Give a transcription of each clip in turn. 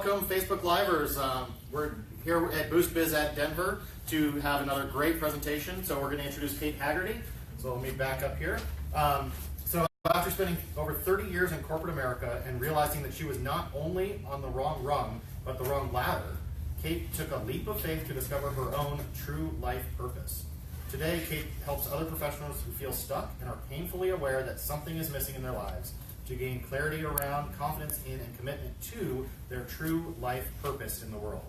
welcome Facebook Livers. We're here at Boost Biz at Denver to have another great presentation. So we're going to introduce Kate Hagerty. So let me back up here. So after spending over 30 years in corporate America and realizing that she was not only on the wrong rung, but the wrong ladder, Kate took a leap of faith to discover her own true life purpose. Today, Kate helps other professionals who feel stuck and are painfully aware that something is missing in their lives to gain clarity around, confidence in, and commitment to their true life purpose in the world.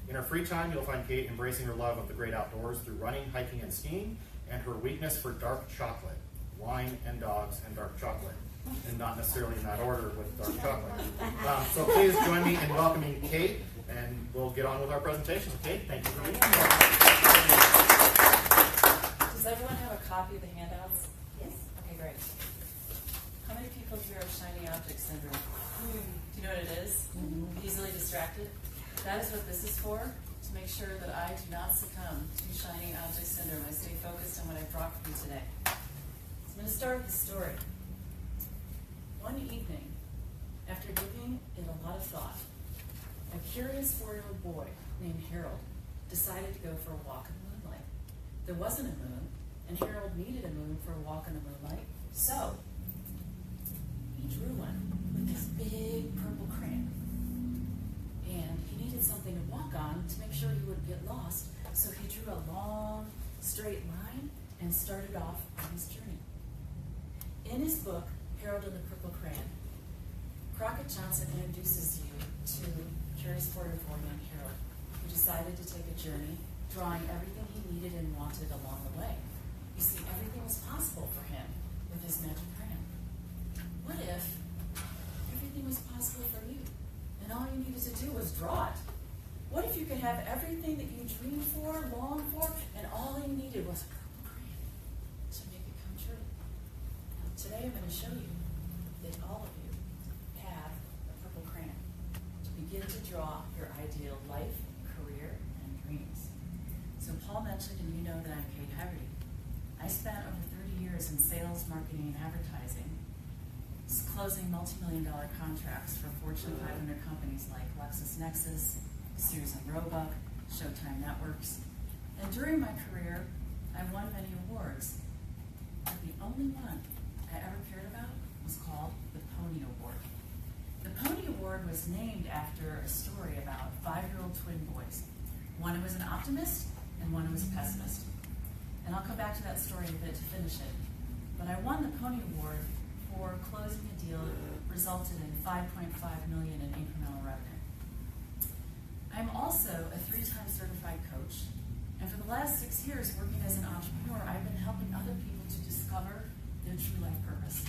In her free time, you'll find Kate embracing her love of the great outdoors through running, hiking, and skiing, and her weakness for dark chocolate, wine and dogs and dark chocolate, and not necessarily in that order with dark chocolate. So please join me in welcoming Kate, and we'll get on with our presentation. So Kate, thank you for being here. Does everyone have a copy of the handouts? Yes. Okay, great. How many people here have shiny object syndrome? Do you know what it is? Easily distracted? That is what this is for, to make sure that I do not succumb to shiny object syndrome. I stay focused on what I've brought for you today. So I'm going to start with the story. One evening, after giving it a lot of thought, a curious 4-year-old boy named Harold decided to go for a walk in the moonlight. There wasn't a moon, and Harold needed a moon for a walk in the moonlight, so he drew one with this big purple crayon. And he needed something to walk on to make sure he wouldn't get lost, so he drew a long, straight line and started off on his journey. In his book, Harold and the Purple Crayon, Crockett Johnson introduces you to curious 4-year-old boy named Harold, who decided to take a journey, drawing everything he needed and wanted along the way. You see, everything was possible for him with his magic crayon. What if everything was possible for you, and all you needed to do was draw it? What if you could have everything that you dreamed for, longed for, and all you needed was a purple crayon to make it come true? Now, today I'm going to show you that all of you have a purple crayon to begin to draw your ideal life, career, and dreams. So Paul mentioned, and you know that I'm Kate Hagerty. I spent over 30 years in sales, marketing, and advertising, closing multi-million-dollar contracts for Fortune 500 companies like LexisNexis, Sears and Roebuck, Showtime Networks. And during my career, I won many awards. But the only one I ever cared about was called the Pony Award. The Pony Award was named after a story about 5-year-old twin boys. One who was an optimist and one who was a pessimist. And I'll come back to that story in a bit to finish it. But I won the Pony Award for closing a deal that resulted in $5.5 million in incremental revenue. I'm also a 3-time certified coach, and for the last 6 years working as an entrepreneur, I've been helping other people to discover their true life purpose.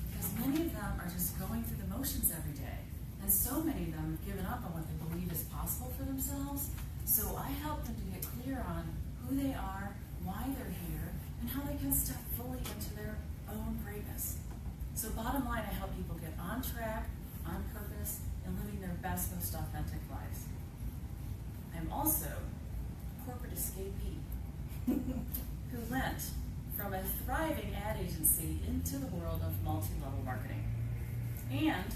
Because many of them are just going through the motions every day, and so many of them have given up on what they believe is possible for themselves, so I help them to get clear on who they are, why they're here, and how they can step fully into their own greatness. So bottom line, I help people get on track, on purpose, and living their best, most authentic lives. I'm also a corporate escapee who went from a thriving ad agency into the world of multi-level marketing. And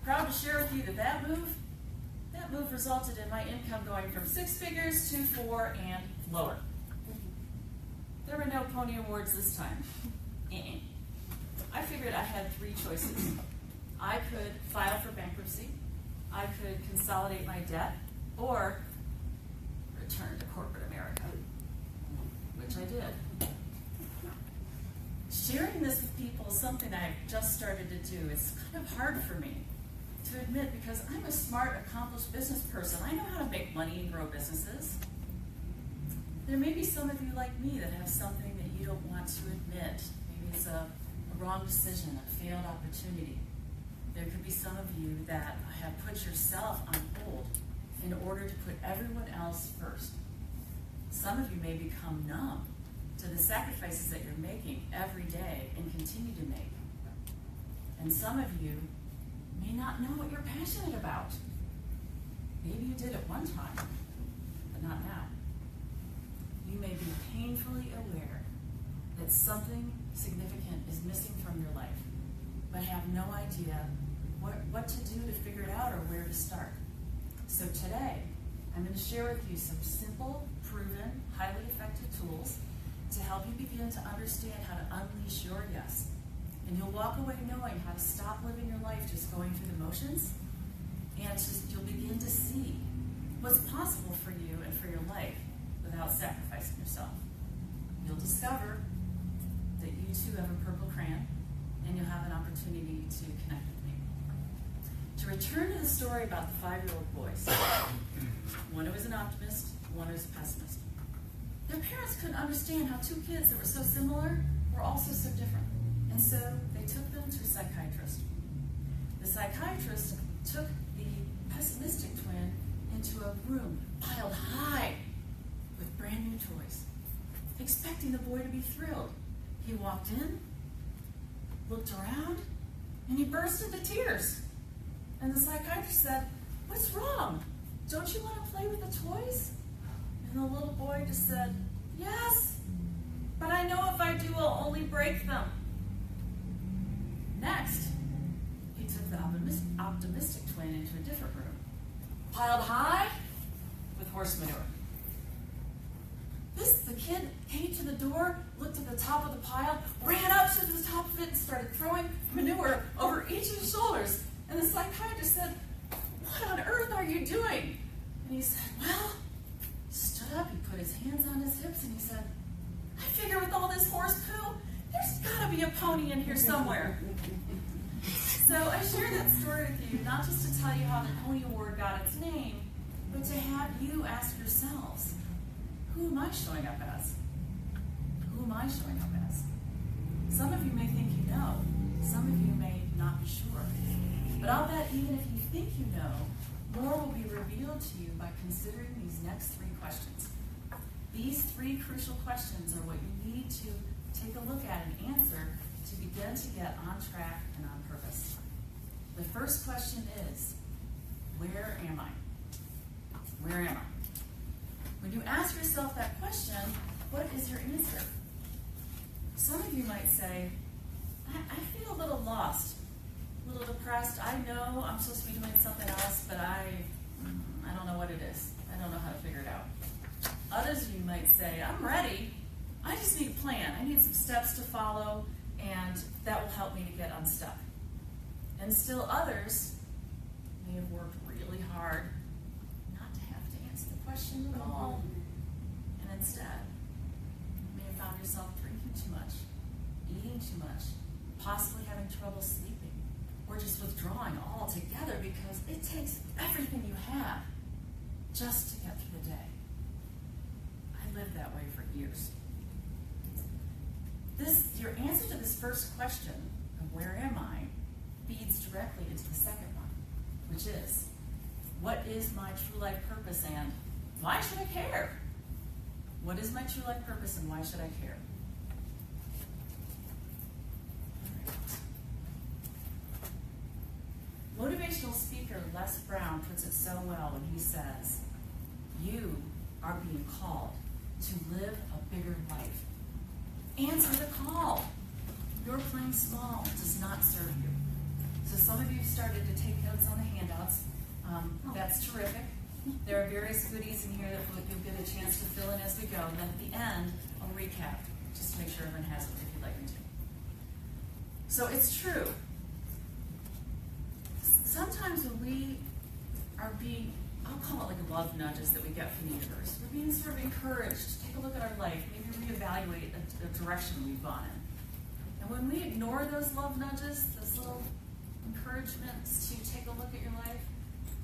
proud to share with you that that move resulted in my income going from 6 figures to 4 and lower. There were no Pony Awards this time. I figured I had 3 choices. I could file for bankruptcy, I could consolidate my debt, or return to corporate America, which I did. Sharing this with people is something I've just started to do. It's kind of hard for me to admit because I'm a smart, accomplished business person. I know how to make money and grow businesses. There may be some of you like me that have something that you don't want to admit. Maybe it's a wrong decision, a failed opportunity. There could be some of you that have put yourself on hold in order to put everyone else first. Some of you may become numb to the sacrifices that you're making every day and continue to make. And some of you may not know what you're passionate about. Maybe you did at one time, but not now. You may be painfully aware that something significant is missing from your life, but have no idea what to do to figure it out or to start. So today, I'm going to share with you some simple, proven, highly effective tools to help you begin to understand how to unleash your yes. And you'll walk away knowing how to stop living your life just going through the motions, and you'll begin to see what's possible for you and for your life without sacrificing yourself. You'll discover that you too have a purple crayon, and you'll have an opportunity to connect with me. To return to the story about the 5-year-old boys, one who was an optimist, one who was a pessimist. Their parents couldn't understand how 2 kids that were so similar were also so different. And so they took them to a psychiatrist. The psychiatrist took the pessimistic twin into a room piled high with brand new toys, expecting the boy to be thrilled. He walked in, looked around, and he burst into tears. And the psychiatrist said, "What's wrong? Don't you want to play with the toys?" And the little boy just said, "Yes, but I know if I do, I'll only break them." Next, he took the optimistic twin into a different room, piled high with horse manure. The kid came to the door, looked at the top of the pile, ran up to the top of it, and started throwing manure over each of his shoulders. And the psychiatrist said, "What on earth are you doing?" And he said, "Well," he stood up, he put his hands on his hips, and he said, "I figure with all this horse poo, there's got to be a pony in here somewhere." So I share that story with you, not just to tell you how the Pony Award got its name, but to have you ask yourselves, who am I showing up as? Who am I showing up as? Some of you may think you know. Some of you may not be sure. But I'll bet even if you think you know, more will be revealed to you by considering these next 3 questions. These 3 crucial questions are what you need to take a look at and answer to begin to get on track and on purpose. The first question is, where am I? Where am I? When you ask yourself that question, what is your answer? Some of you might say, I feel a little lost, a little depressed. I know I'm supposed to be doing something else, but I don't know what it is. I don't know how to figure it out. Others of you might say, I'm ready. I just need a plan. I need some steps to follow, and that will help me to get unstuck. And still others may have worked really hard not to have to answer the question at all, and instead may have found yourself drinking too much, eating too much, possibly having trouble sleeping, or just withdrawing altogether because it takes everything you have just to get through the day. I lived that way for years. Your answer to this first question of where am I feeds directly into the second one, which is, what is my true life purpose and why should I care? What is my true life purpose and why should I care? Motivational speaker Les Brown puts it so well when he says, you are being called to live a bigger life. Answer the call. Your playing small does not serve you. So some of you started to take notes on the handouts. That's terrific. There are various goodies in here that you'll get a chance to fill in as we go. And then at the end, I'll recap just to make sure everyone has it if you'd like me to. So it's true. Sometimes when we are being, I'll call it like love nudges that we get from the universe. We're being sort of encouraged to take a look at our life, maybe reevaluate the direction we've gone in. And when we ignore those love nudges, those little encouragements to take a look at your life,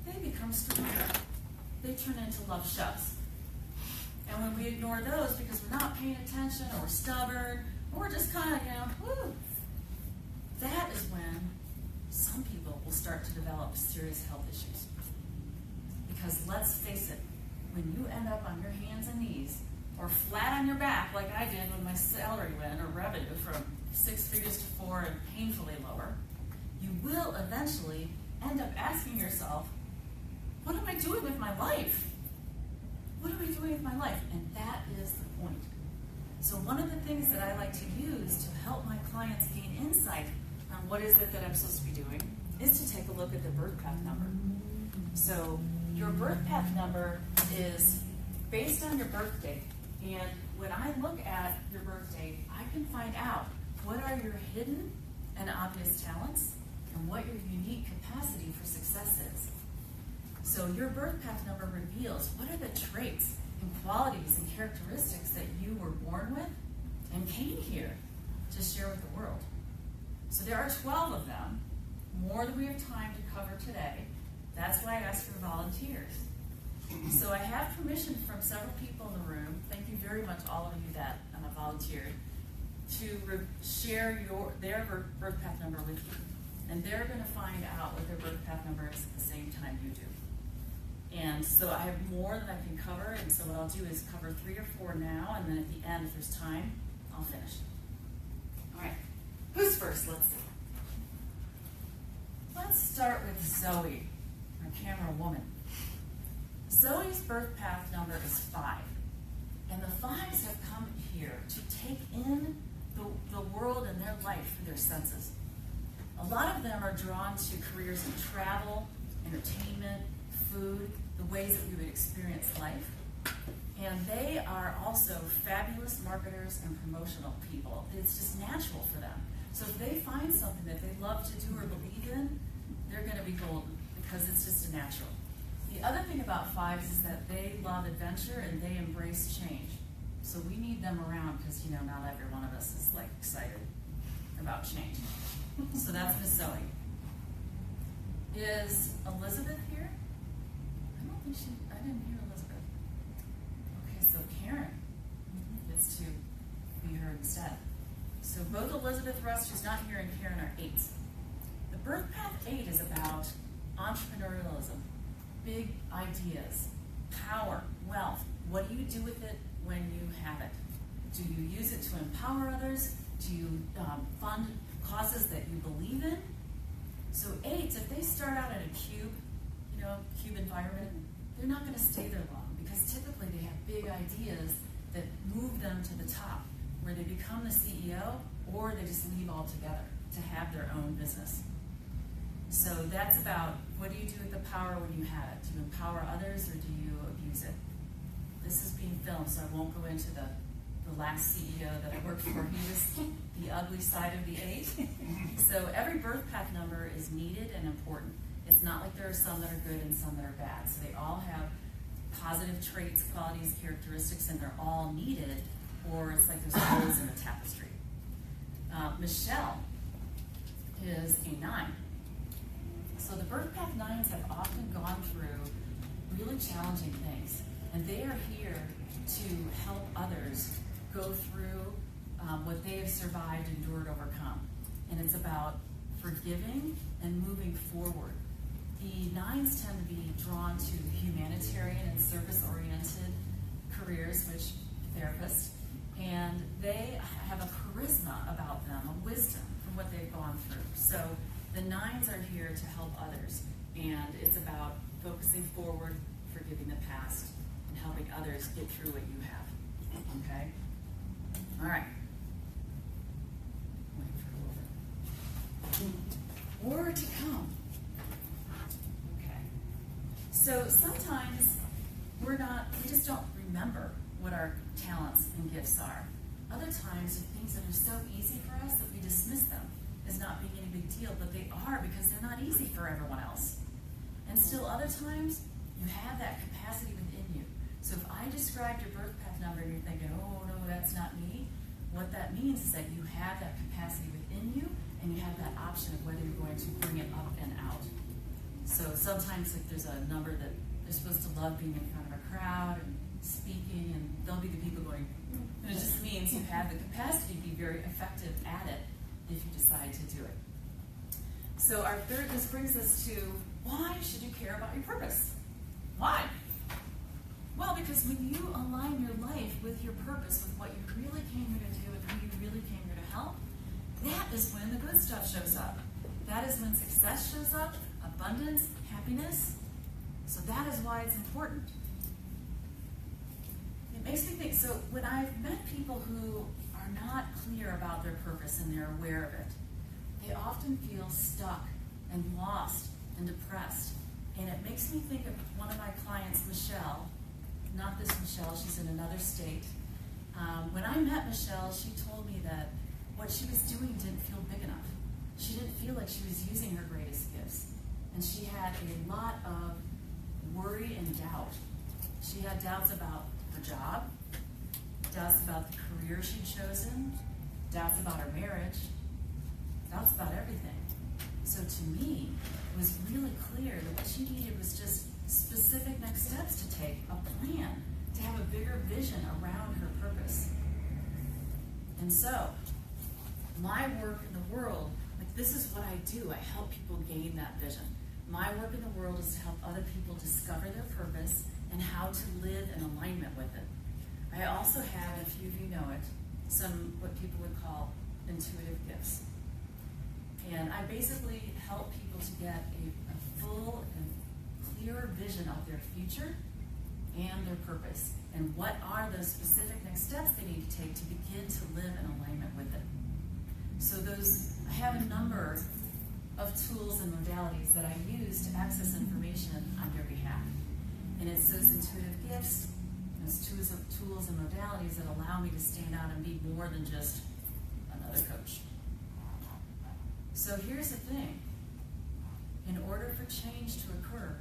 they become stronger. They turn into love shoves. And when we ignore those because we're not paying attention or we're stubborn or we're just kind of, woo, that is when some people will start to develop serious health issues. Because let's face it, when you end up on your hands and knees or flat on your back like I did when my salary went or revenue from 6 figures to 4 and painfully lower, you will eventually end up asking yourself, what am I doing with my life? What am I doing with my life? And that is the point. So one of the things that I like to use to help my clients gain insight on what is it that I'm supposed to be doing is to take a look at the birth path number. So your birth path number is based on your birth date. And when I look at your birth date, I can find out what are your hidden and obvious talents and what your unique capacity for success is. So your birth path number reveals what are the traits and qualities and characteristics that you were born with and came here to share with the world. So there are 12 of them, more than we have time to cover today. That's why I asked for volunteers. So I have permission from several people in the room, thank you very much all of you that volunteered, to share their birth path number with you. And they're going to find out what their birth path number is at the same time you do. And so I have more than I can cover, and so what I'll do is cover 3 or 4 now, and then at the end, if there's time, I'll finish. All right, who's first? Let's see. Let's start with Zoe, our camera woman. Zoe's birth path number is 5, and the 5s have come here to take in the world and their life through their senses. A lot of them are drawn to careers in travel, entertainment, food, the ways that we would experience life. And they are also fabulous marketers and promotional people. It's just natural for them. So if they find something that they love to do or believe in, they're going to be golden because it's just a natural. The other thing about 5s is that they love adventure and they embrace change. So we need them around because, not every one of us is excited about change. So that's Miss Zoe. Is Elizabeth here? I didn't hear Elizabeth. Okay, so Karen gets to be her instead. So both Elizabeth Rust, who's not here, and Karen are 8s. The birth path 8 is about entrepreneurialism, big ideas, power, wealth. What do you do with it when you have it? Do you use it to empower others? Do you fund causes that you believe in? So 8s, if they start out in a cube environment, they're not going to stay there long because typically they have big ideas that move them to the top, where they become the CEO or they just leave altogether to have their own business. So that's about what do you do with the power when you have it? Do you empower others or do you abuse it? This is being filmed, so I won't go into the last CEO that I worked for. He was the ugly side of the 8. So every birth path number is needed and important. It's not like there are some that are good and some that are bad. So they all have positive traits, qualities, characteristics, and they're all needed, or it's like there's holes in the tapestry. Michelle is a 9. So the birth path 9s have often gone through really challenging things, and they are here to help others go through what they have survived, endured, overcome. And it's about forgiving and moving forward. The 9s tend to be drawn to humanitarian and service-oriented careers, which therapists, and they have a charisma about them, a wisdom from what they've gone through. So the 9s are here to help others, and it's about focusing forward, forgiving the past, and helping others get through what you have. Okay? All right. Wait for a little bit. More to come. Okay. So sometimes we just don't remember what our talents and gifts are. Other times, the things that are so easy for us that we dismiss them as not being any big deal, but they are because they're not easy for everyone else. And still other times, you have that capacity within you. So if I described your birth path number and you're thinking, oh no, that's not me, what that means is that you have that capacity within you and you have that option of whether you're going to bring it up and out. So sometimes there's a number that they're supposed to love being in front of a crowd and speaking, and they'll be the people going, and it just means you have the capacity to be very effective at it if you decide to do it. So this brings us to, why should you care about your purpose? Why? Well, because when you align your life with your purpose, with what you really came here to do, and who you really came here to help, that is when the good stuff shows up. That is when success shows up, abundance, happiness. So that is why it's important. It makes me think, so when I've met people who are not clear about their purpose and they're aware of it, they often feel stuck and lost and depressed. And it makes me think of one of my clients, Michelle. Not this Michelle, she's in another state. When I met Michelle, she told me that what she was doing didn't feel big enough. She didn't feel like she was using her greatest gifts. And she had a lot of worry and doubt. She had doubts about her job, doubts about the career she'd chosen, doubts about her marriage, doubts about everything. So to me, it was really clear that what she needed was just specific next steps to take, a plan, to have a bigger vision around her purpose. And so, my work in the world, like this is what I do. I help people gain that vision. My work in the world is to help other people discover their purpose and how to live in alignment with it. I also have, if few of you know it, some what people would call intuitive gifts. And I basically help people to get a full and clearer vision of their future and their purpose, and what are those specific next steps they need to take to begin to live in alignment with it. So I have a number of tools and modalities that I use to access information on your behalf. And it's those intuitive gifts, those tools and modalities that allow me to stand out and be more than just another coach. So here's the thing. In order for change to occur,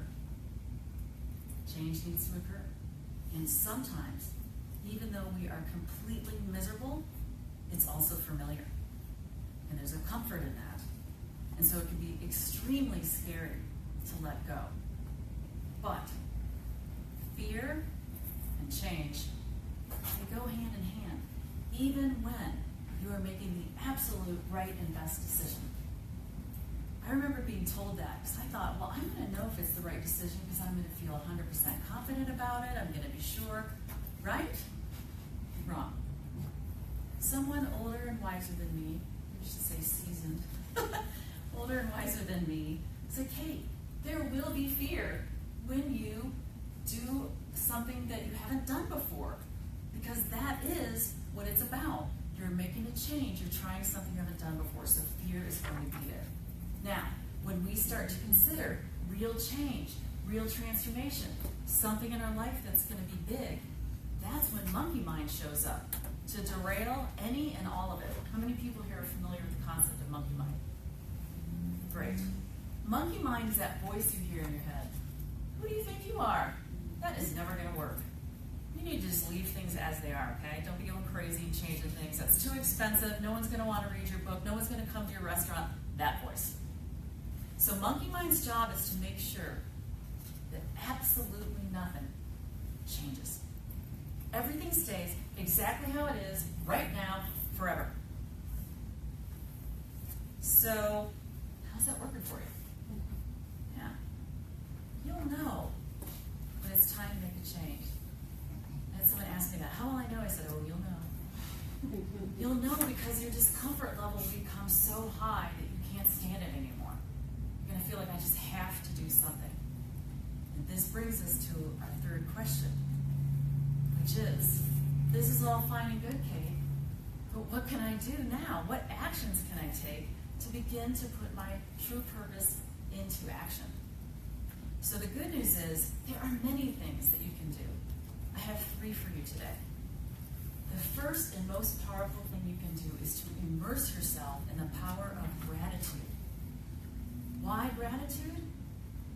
change needs to occur. And sometimes, even though we are completely miserable, it's also familiar. And there's a comfort in that. And so it can be extremely scary to let go. But fear and change, they go hand in hand, even when you are making the absolute right and best decision. I remember being told that because I thought, well, I'm going to know if it's the right decision because I'm going to feel 100% confident about it. I'm going to be sure. Right? Wrong. Someone older and wiser than me, I should say seasoned, older and wiser than me, said, Kate, there will be fear when you do something that you haven't done before, because that is what it's about. You're making a change. You're trying something you haven't done before, so fear is going to be there. Now, when we start to consider real change, real transformation, something in our life that's going to be big, that's when monkey mind shows up to derail any and all of it. How many people here are familiar with the concept of monkey mind? Great. Monkey mind is that voice you hear in your head. Who do you think you are? That is never going to work. You need to just leave things as they are, okay? Don't be going crazy changing things. That's too expensive. No one's going to want to read your book. No one's going to come to your restaurant. That voice. So monkey mind's job is to make sure that absolutely nothing changes. Everything stays exactly how it is right now, forever. So, how's that working for you? Yeah. You'll know when it's time to make a change. I had someone ask me that. How will I know? I said, oh, you'll know. You'll know because your discomfort level becomes so high that you can't stand it anymore. You're going to feel like I just have to do something. And this brings us to our third question, which is, this is all fine and good, Kate, but what can I do now? What actions can I take to begin to put my true purpose into action? So the good news is, there are many things that you can do. I have 3 for you today. The first and most powerful thing you can do is to immerse yourself in the power of gratitude. Why gratitude?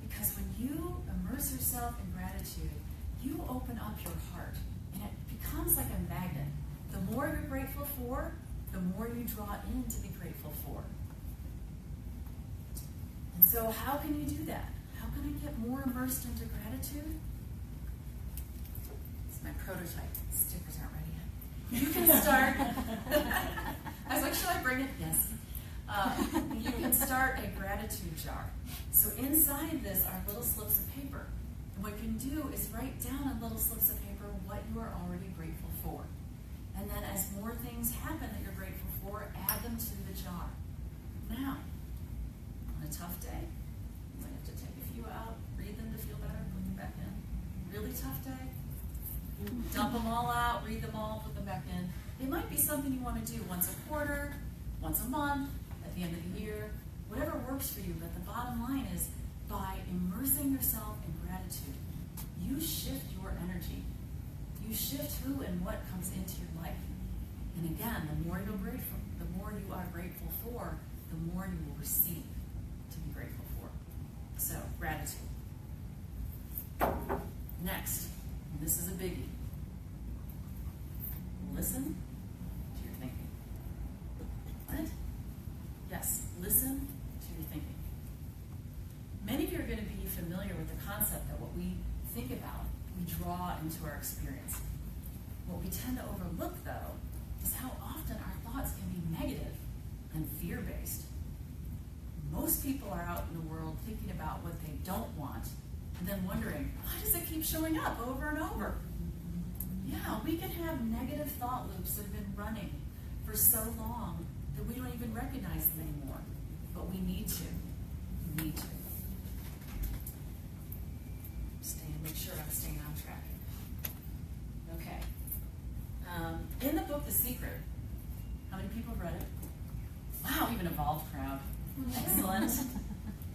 Because when you immerse yourself in gratitude, you open up your heart, and it becomes like a magnet. The more you're grateful for, the more you draw in to be grateful for. And so how can you do that? How can I get more immersed into gratitude? It's my prototype. Stickers aren't ready yet. You can start. I was like, should I bring it? Yes. You can start a gratitude jar. So inside this are little slips of paper. And what you can do is write down on little slips of paper what you are already grateful for. And then as more things happen that you're grateful for, add them to the jar. Now, on a tough day, you might have to take a few out, read them to feel better, put them back in. Really tough day? Dump them all out, read them all, put them back in. It might be something you want to do once a quarter, once a month, at the end of the year, whatever works for you. But the bottom line is, by immersing yourself in gratitude, you shift your energy. You shift who and what comes into your life. And again, the more you're grateful, the more you are grateful for, the more you will receive to be grateful for. So, gratitude. Next, and this is a biggie. Listen to your thinking. What? Yes, listen to your thinking. Many of you are going to be familiar with the concept that what we think about, we draw into our experience. What we tend to overlook, though, is how often our thoughts can be negative and fear-based. Most people are out in the world thinking about what they don't want and then wondering, why does it keep showing up over and over? Yeah, we can have negative thought loops that have been running for so long that we don't even recognize them anymore. But we need to. We need to. Make sure I'm staying on track. Okay. In the book, The Secret, how many people have read it? Wow, even evolved crowd. Excellent.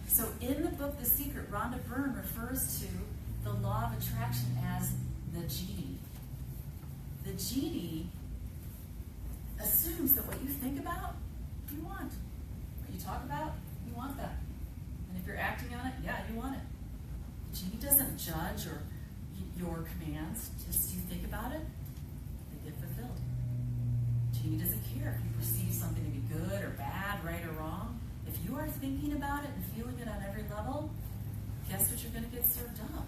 So in the book, The Secret, Rhonda Byrne refers to the law of attraction as the genie. The genie assumes that what you think about, you want. What you talk about, you want that. And if you're acting on it, yeah, you want it. The genie doesn't judge or your commands. Just you think about it, they get fulfilled. The genie doesn't care if you perceive something to be good or bad, right or wrong. If you are thinking about it and feeling it on every level, guess what you're going to get served up?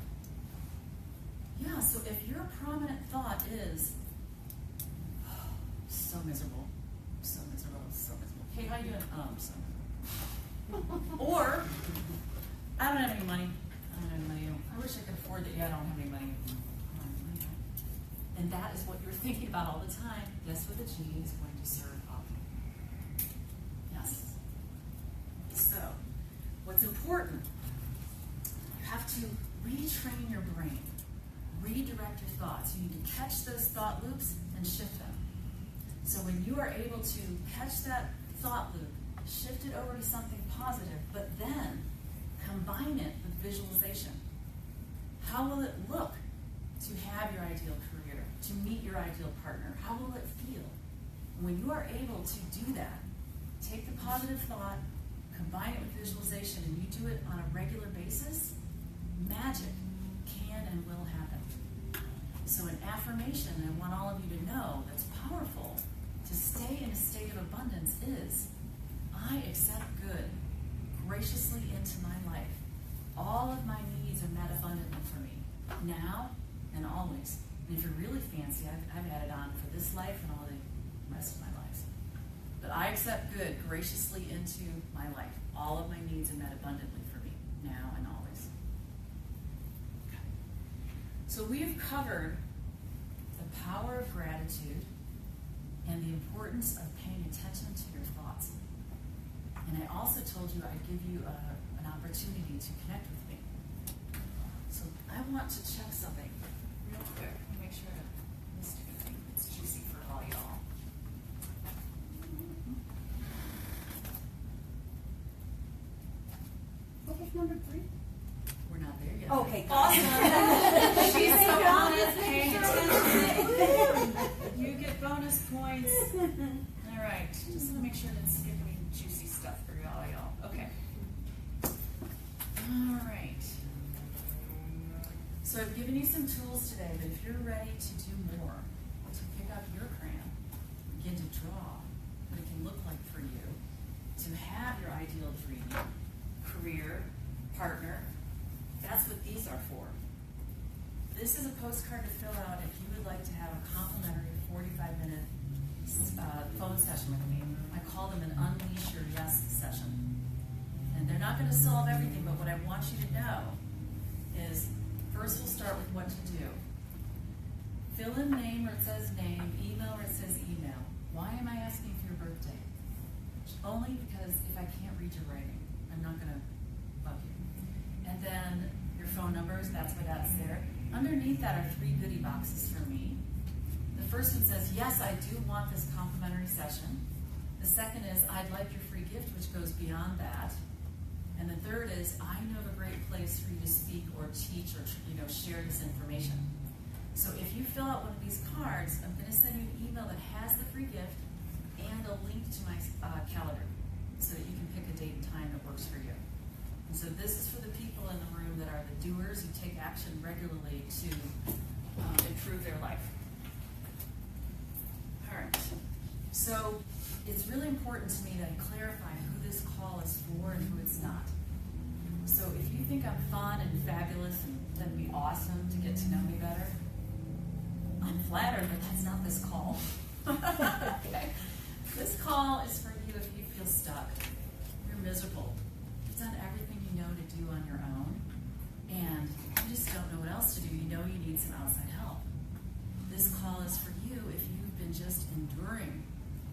Yeah, so if your prominent thought is, oh, so miserable, so miserable, so miserable. Hey, how you doing? Oh, I'm so miserable. Or, I don't have any money. I don't have any money. I wish I could afford that. Yeah, I don't have any money. And that is what you're thinking about all the time. Guess what the genie is going to serve up? Yes. So, what's important? You have to retrain your brain. Redirect your thoughts. You need to catch those thought loops and shift them. So when you are able to catch that thought loop, shift it over to something positive, but then combine it with visualization. How will it look to have your ideal career, to meet your ideal partner? How will it feel? When you are able to do that, take the positive thought, combine it with visualization, and you do it on a regular basis, magic can and will happen. So an affirmation I want all of you to know that's powerful to stay in a state of abundance is, I accept good graciously into my life. All of my needs are met abundantly for me, now and always. And if you're really fancy, I've added on for this life and all the rest of my lives. But I accept good graciously into my life. All of my needs are met abundantly for me, now and always. Okay. So we've covered the power of gratitude and the importance of paying attention to your thoughts. And I also told you I'd give you an opportunity to connect with me. So I want to check something real quick. Let me make sure I missed anything that's juicy for all y'all. What was number 3? We're not there yet. Okay, Awesome. She's so honest, paying attention. You get bonus points. All right. Just want to make sure I didn't skip any juicy stuff for y'all. Okay. All right. So I've given you some tools today, but if you're ready to do more, to pick up your crayon, begin to draw what it can look like for you, to have your ideal dream, career, partner, that's what these are for. This is a postcard to fill out if you would like to have a complimentary 45-minute phone session with me. I call them an Unleash Your Yes session. And they're not going to solve everything, but what I want you to know is, first we'll start with what to do. Fill in name where it says name, email where it says email. Why am I asking for your birthday? Only because if I can't read your writing, I'm not going to bug you. And then your phone numbers, that's why that's there. Underneath that are 3 goodie boxes for me. The first one says, yes, I do want this complimentary session. The second is, I'd like your free gift, which goes beyond that. And the third is, I know of a great place for you to speak or teach or share this information. So if you fill out one of these cards, I'm going to send you an email that has the free gift and a link to my calendar so that you can pick a date and time that works for you. And so this is for the people in the room that are the doers who take action regularly to improve their life. All right. So it's really important to me that I clarify who this call is for and who it's not. So if you think I'm fun and fabulous and that'd be awesome to get to know me better, I'm flattered, but that's not this call. Okay? This call is for you if you feel stuck, you're miserable, you've done everything you know to do on your own, and you just don't know what else to do. You know you need some outside help. This call is for you if you've been just enduring,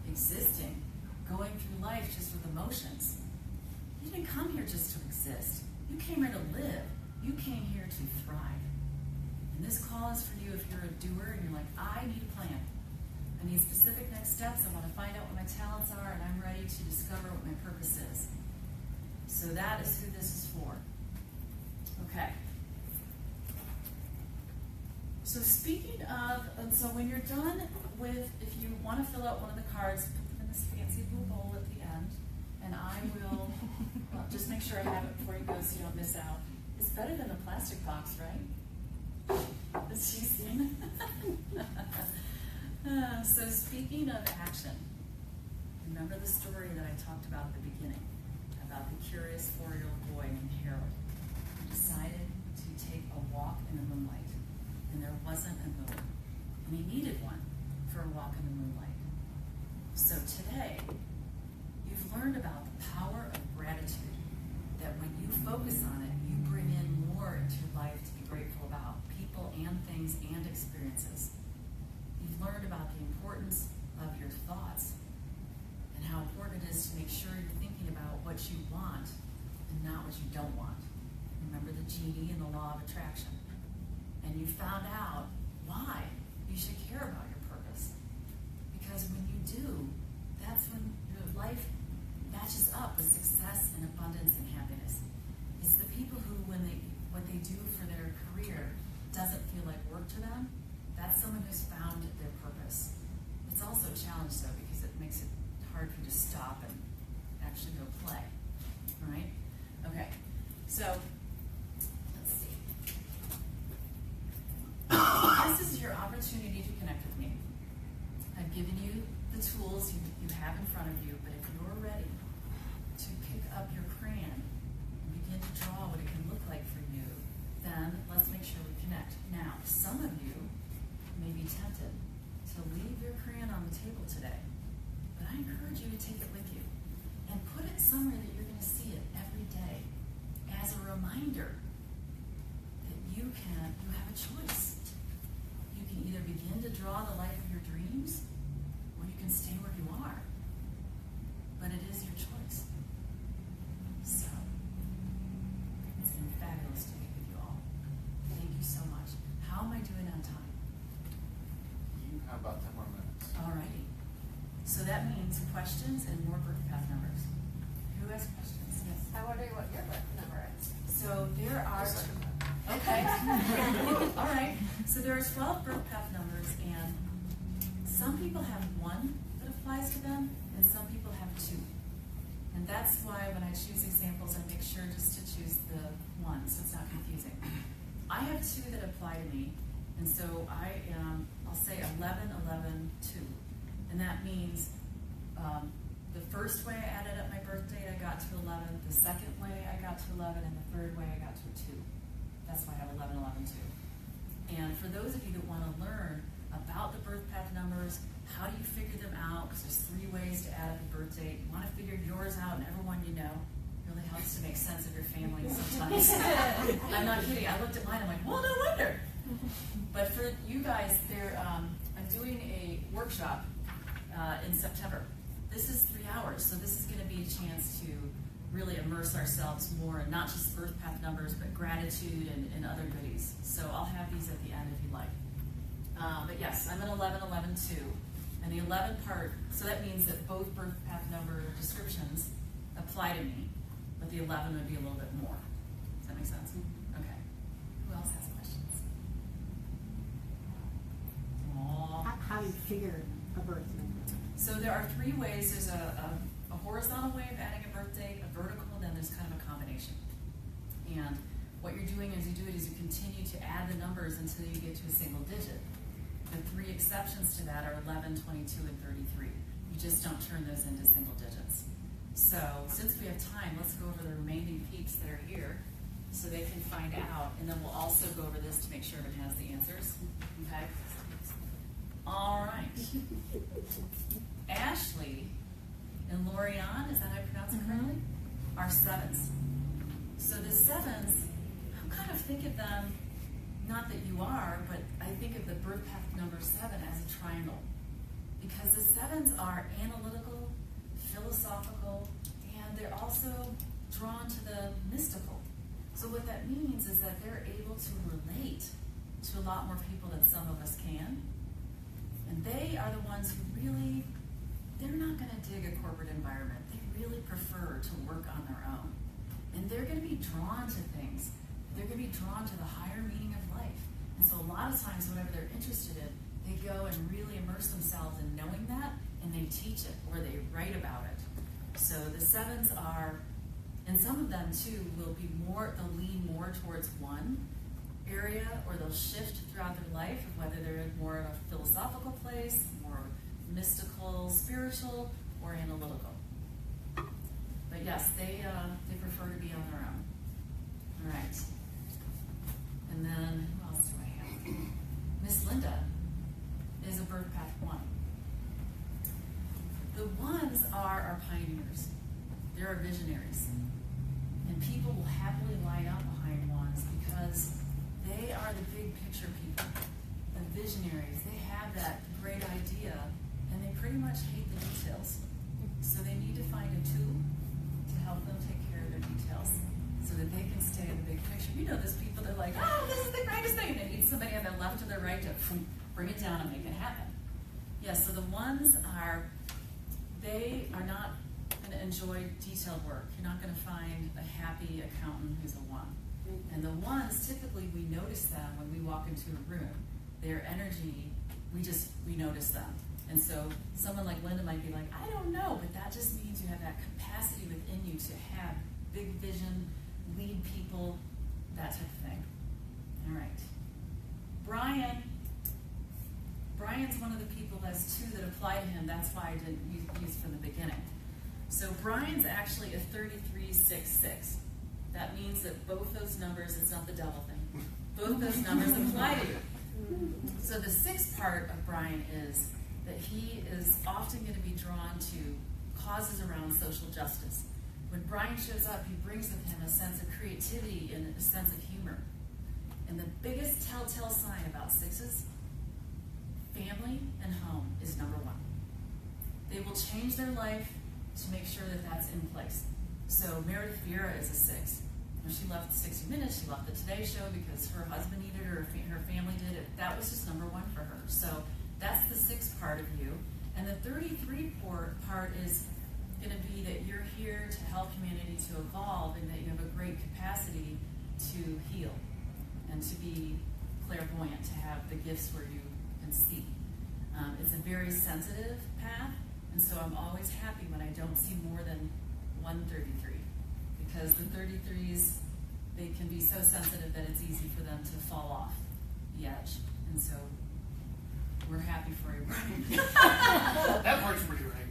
existing, going through life just with emotions. You didn't come here just to exist. You came here to live. You came here to thrive. And this call is for you if you're a doer and you're like, I need a plan. I need specific next steps. I want to find out what my talents are, and I'm ready to discover what my purpose is. So that is who this is for. Okay. So speaking of, and so when you're done with, if you want to fill out one of the cards, put them in this fancy blue bowl at the end, and I will just make sure I have it before you go so you don't miss out. It's better than a plastic box, right? As she's seen. So speaking of action, remember the story that I talked about at the beginning about the curious 4-year-old boy named Harold who decided to take a walk in the moonlight, and there wasn't a moon, and he needed one for a walk in the moonlight. So today, you've learned about the power of gratitude, that when you focus on it, you bring in more into your life to be grateful about, people and things and experiences. You've learned about the importance of your thoughts and how important it is to make sure you're thinking about what you want and not what you don't want. Remember the genie and the law of attraction. And you found out why you should care about your purpose. Because when you do, that's when your life matches up with success and abundance and happiness. It's the people who, when what they do for their career doesn't feel like work to them, that's someone who's found their purpose. It's also a challenge, though, because it makes it hard for you to stop and actually go play. All right? Okay. So, let's see. This is your opportunity to connect with me. I've given you the tools you have in front of you, but if you're ready to pick up your crayon and begin to draw what it can look like for you, then let's make sure we connect. Now, some of you may be tempted to leave your crayon on the table today, but I encourage you to take it with you and put it somewhere that you're going to see it every day as a reminder that you have a choice. You can either begin to draw the life of your dreams, or you can stay where you are. But it is your choice. So, it's been fabulous to be with you all. Thank you so much. How am I doing on time? You have about 10 more minutes. Alrighty. So that means questions and more birth path numbers. Who has questions? Yes. I wonder what your birth number is. So there are. I'll second that. Okay. All right. So there are 12 birth path numbers, and some people have one that applies to them, and some people have two. And that's why when I choose examples, I make sure just to choose the one, so it's not confusing. I have two that apply to me, and so I'll say 11, 11, 2. And that means the first way I added up my birth date, I got to 11. The second way, I got to 11. And the third way, I got to a 2. That's why I have 11, 11, 2. And for those of you that want to learn about the birth path numbers, how do you figure them out? Because there's 3 ways to add up a birth date. You want to figure yours out and everyone you know. It really helps to make sense of your family sometimes. I'm not kidding. I looked at mine. I'm like, well, no wonder. But for you guys, I'm doing a workshop in September. This is 3 hours, so this is going to be a chance to really immerse ourselves more in not just birth path numbers, but gratitude and other goodies. So I'll have these at the end if you like. But yes, I'm an 11, 11, 2. And the 11 part, so that means that both birth path number descriptions apply to me, but the 11 would be a little bit more. Does that make sense? Okay. Who else has a question? are three ways. There's a horizontal way of adding a birth date, a vertical, and then there's kind of a combination. And what you're doing as you do it is you continue to add the numbers until you get to a single digit. The three exceptions to that are 11, 22, and 33. You just don't turn those into single digits. So since we have time, let's go over the remaining peeps that are here so they can find out, and then we'll also go over this to make sure everyone has the answers. Okay? All right. Ashley and Lorianne, is that how I pronounce it correctly? Are sevens. So the sevens, I kind of think of them, not that you are, but I think of the birth path number 7 as a triangle. Because the sevens are analytical, philosophical, and they're also drawn to the mystical. So what that means is that they're able to relate to a lot more people than some of us can. And they are the ones who really, they're not going to dig a corporate environment. They really prefer to work on their own. And they're going to be drawn to things. They're going to be drawn to the higher meaning of life. And so a lot of times, whatever they're interested in, they go and really immerse themselves in knowing that, and they teach it, or they write about it. So the sevens are, and some of them too will be more, they'll lean more towards one area, or they'll shift throughout their life, whether they're in more of a philosophical place, more mystical, spiritual, or analytical. But yes, they prefer to be on their own. All right. And then, who else do I have? Miss Linda is a birth path 1. The ones are our pioneers. They're our visionaries. And people will happily line up behind ones because they are the big picture people, the visionaries. They have that great idea, and they pretty much hate the details. So they need to find a tool to help them take care of their details so that they can stay in the big picture. You know those people that are like, oh, this is the greatest thing. And they need somebody on their left or their right to bring it down and make it happen. Yes, so the ones are, they are not going to enjoy detailed work. You're not going to find a happy accountant who's a 1. And the ones, typically we notice them when we walk into a room. Their energy, we notice them. And so someone like Linda might be like, I don't know, but that just means you have that capacity within you to have big vision, lead people, that type of thing. All right. Brian's one of the people, that's 2 that apply to him. That's why I didn't use from the beginning. So Brian's actually a 3366. That means that both those numbers, it's not the devil thing, both those numbers apply to you. So the 6th part of Brian is that he is often going to be drawn to causes around social justice. When Brian shows up, he brings with him a sense of creativity and a sense of humor. And the biggest telltale sign about 6s, family and home, is number 1. They will change their life to make sure that that's in place. So Meredith Vieira is a 6. When she left 60 Minutes, she left the Today Show because her husband needed her, her family did it. That was just number 1 for her. So that's the 6th part of you. And the 33 part is going to be that you're here to help humanity to evolve, and that you have a great capacity to heal and to be clairvoyant, to have the gifts where you can see. It's a very sensitive path, and so I'm always happy when I don't see more than 133, because the 33s, they can be so sensitive that it's easy for them to fall off the edge. And so we're happy for you, Brian. That part's pretty right.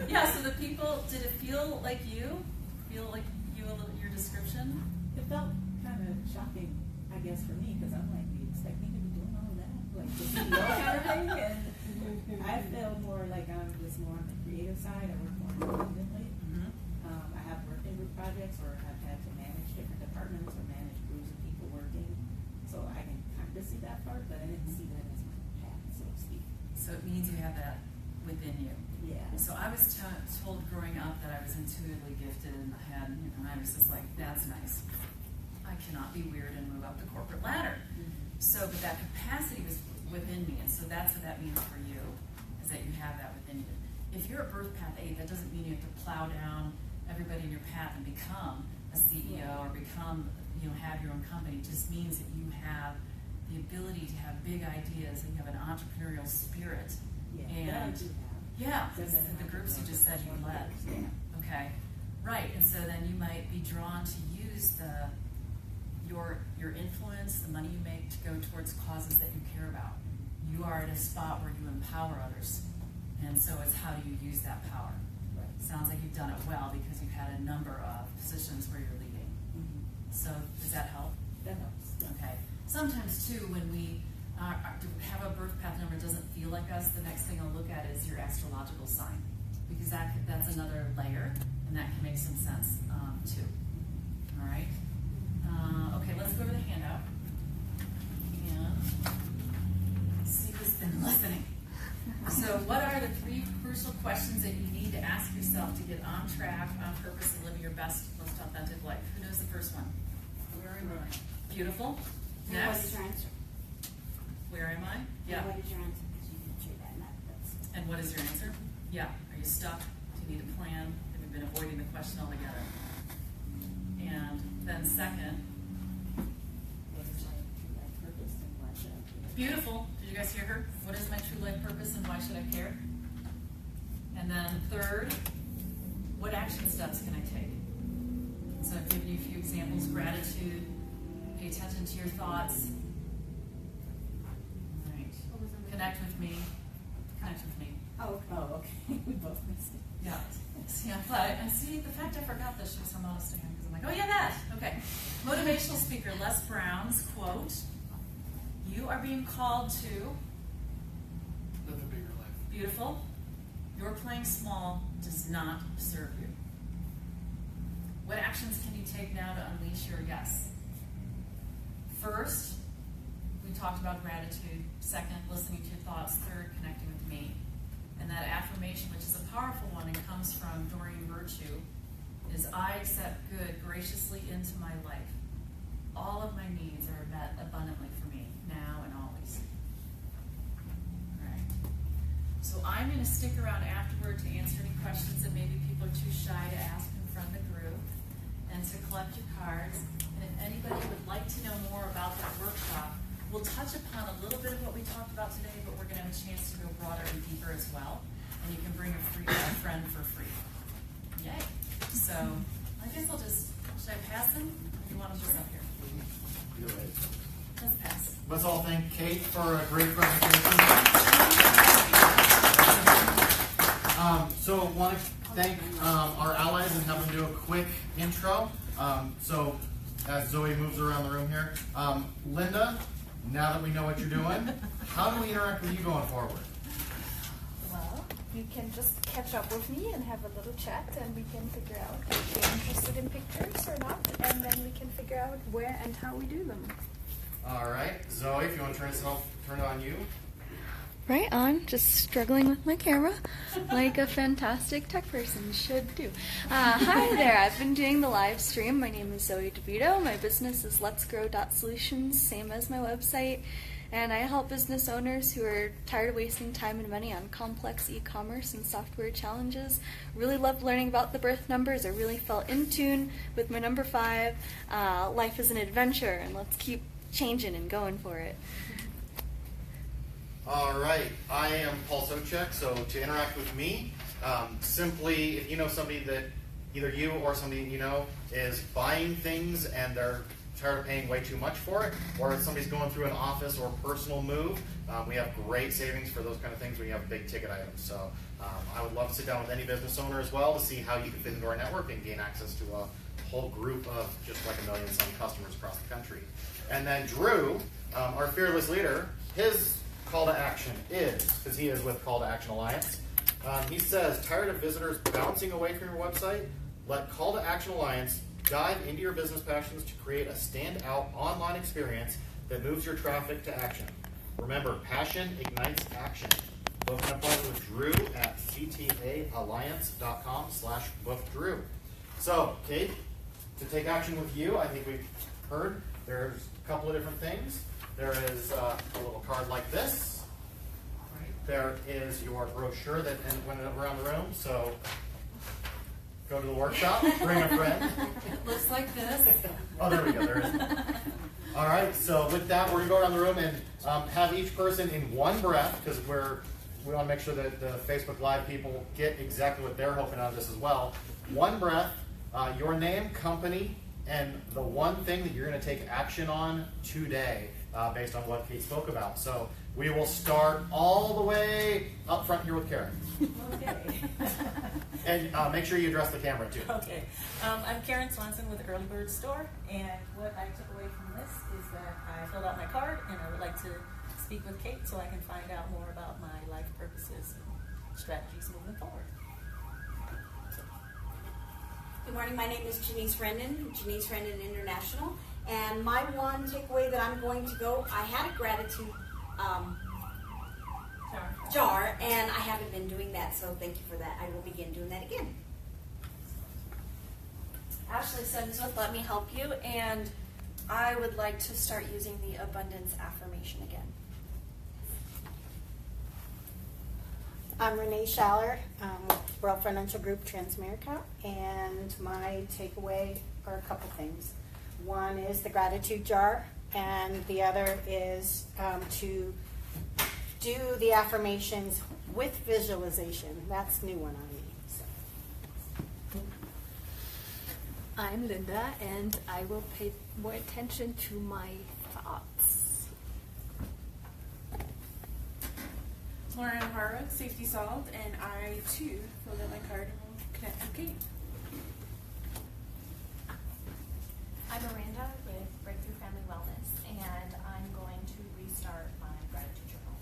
Yeah, so the people, did it feel like you? Feel like you, your description? It felt kind of shocking, I guess, for me, because I'm like, you expect me to be doing all of that? Like the CEO kind of thing? And I feel more like I'm just more on the creative side. I work more independently. I have worked in group projects, or have had to manage different departments or manage groups of people working. So I can kind of see that part, but I didn't see that as my path, so to speak. So it means you have that within you. Yeah. So I was told growing up that I was intuitively gifted, and I was just like, that's nice. I cannot be weird and move up the corporate ladder. So, but that capacity was within me, and so that's what that means for you, is that you have that within you. If you're a birth path 8, that doesn't mean you have to plow down everybody in your path and become a CEO or become, have your own company. It just means that you have the ability to have big ideas, and you have an entrepreneurial spirit, Yeah, that I And do have. yeah, So then the I groups you can just said you led. Yeah. Okay, right, and so then you might be drawn to use your influence, the money you make, to go towards causes that you care about. You are at a spot where you empower others, and so it's how do you use that power. Right. Sounds like you've done it well because you've had a number of positions where you're leading. Mhm. So does that help? That helps. Yeah. Okay. Sometimes too, when we have a birth path number that doesn't feel like us, the next thing I'll look at is your astrological sign, because that's another layer, and that can make some sense too. All right. Okay, let's go to the handout and see who's been listening. So, what are the 3 crucial questions that you need to ask yourself to get on track, on purpose, and live your best, most authentic life? Who knows the first one? Where am I? Beautiful. And what is Next. your answer? Where am I? Yeah. And what is your answer? Because you can say that, not that's. And what is your answer? Yeah. Are you stuck? Do you need a plan? Have you been avoiding the question altogether? And then second, What is my true life purpose and why should I do it? beautiful. Did you guys hear her? What is my true life purpose and why should I care? And then third, what action steps can I take? So I've given you a few examples. Gratitude, pay attention to your thoughts. All right. What was the Connect with me. Connect with me. Oh, okay. Oh, okay. We both missed it. Yeah. See, I see the fact I forgot this shows how honest I am because I'm like, oh yeah, that. Okay. Motivational speaker Les Brown's quote: "You are being called to Live a bigger life. beautiful. Your playing small does not serve you." What actions can you take now to unleash your yes? First, we talked about gratitude. Second, listening to your thoughts. Third, connecting with me. And that affirmation, which is a powerful one and comes from Doreen Virtue, is I accept good graciously into my life. All of my needs are met abundantly for me, now and always. All right. So I'm going to stick around afterward to answer any questions that maybe people are too shy to ask in front of the group, and to collect your cards. And if anybody would like to know more about that workshop, we'll touch upon a little bit of what we talked about today, but we're going to have a chance to go broader and deeper as well. And you can bring a friend for free. Yay. So I guess I'll just, should I pass them? Or do you want them just up here? You're right. Let's pass. Let's all thank Kate for a great presentation. So want to thank our allies and have them do a quick intro. So as Zoe moves around the room here, Linda, now that we know what you're doing, how do we interact with you going forward? Well, you can just catch up with me and have a little chat, and we can figure out if you're interested in pictures or not, and then we can figure out where and how we do them. All right, Zoe, if you want to turn it on you. Right on, just struggling with my camera like a fantastic tech person should do. Hi there, I've been doing the live stream. My name is Zoe DeVito. My business is letsgrowsolutions, same as my website. And I help business owners who are tired of wasting time and money on complex e-commerce and software challenges. Really loved learning about the birth numbers. I really felt in tune with my number 5. Life is an adventure, and let's keep changing and going for it. All right, I am Paul Sochek. So to interact with me, simply if you know somebody that either you or somebody you know is buying things and they're tired of paying way too much for it, or if somebody's going through an office or personal move, we have great savings for those kind of things when you have big ticket items. So I would love to sit down with any business owner as well to see how you can fit into our network and gain access to a whole group of just like 1 million some customers across the country. And then Drew, our fearless leader, his call to action is, because he is with Call to Action Alliance, he says, tired of visitors bouncing away from your website? Let Call to Action Alliance dive into your business passions to create a standout online experience that moves your traffic to action. Remember, passion ignites action. Book an appointment with Drew at ctaalliance.com/bookdrew. So, Kate, to take action with you, I think we've heard there's a couple of different things. There is a little card like this. There is your brochure that went around the room. So go to the workshop, bring a friend. It looks like this. Oh, there we go. There is. All right. So with that, we're going to go around the room and have each person in one breath, because we're we want to make sure that the Facebook Live people get exactly what they're hoping out of this as well. One breath, your name, company, and the one thing that you're going to take action on today based on what Kate spoke about. So we will start all the way up front here with Karen. Okay. And make sure you address the camera too. Okay. I'm Karen Swanson with Early Bird Store, and what I took away from this is that I filled out my card, and I would like to speak with Kate so I can find out more about my life purposes and strategies moving forward. Good morning, my name is Janice Rendon International, and my one takeaway that I'm going to go, I had a gratitude jar, and I haven't been doing that, so thank you for that. I will begin doing that again. Ashley Sims with Let Me Help You, and I would like to start using the abundance affirmation again. I'm Renee Schaller, World Financial Group Transamerica, and my takeaway are a couple things. One is the gratitude jar, and the other is to do the affirmations with visualization. That's a new one on me. So. I'm Linda, and I will pay more attention to my thoughts. Lauren Harwick, Safety Solved, and I too filled out my card and will connect with Kate. I'm Miranda with Breakthrough Family Wellness, and I'm going to restart my gratitude journal.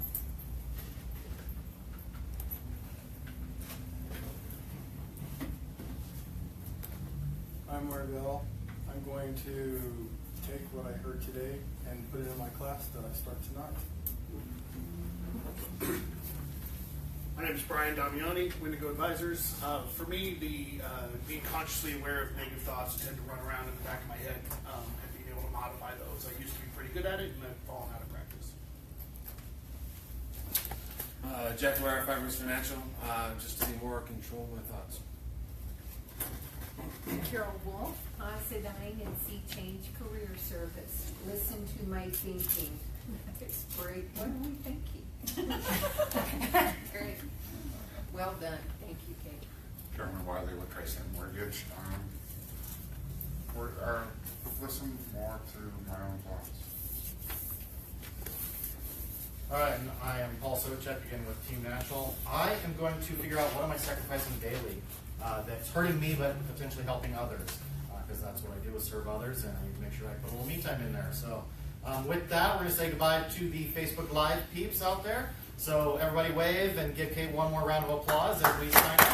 I'm Marvell. I'm going to take what I heard today and put it in my class that I start tonight. My name is Brian Damiani, Windigo Advisors. For me, being consciously aware of negative thoughts tend to run around in the back of my head, and being able to modify those. I used to be pretty good at it, and I've fallen out of practice. Jack Lara, Fibers Financial, just to be more control of my thoughts. Carol Wolf, Design and See Change Career Service. Listen to my thinking. It's great. What are we thinking? Great. Well done. Thank you, Kate. Jeremy Wiley with Tracy Mortgage. Listen more to my own thoughts. All right, and I am Paul Sochek again with Team Nashville. I am going to figure out what am I sacrificing daily that's hurting me but potentially helping others, because that's what I do is serve others, and I need to make sure I put a little me time in there. So with that, we're going to say goodbye to the Facebook Live peeps out there. So everybody wave and give Kate one more round of applause as we sign off.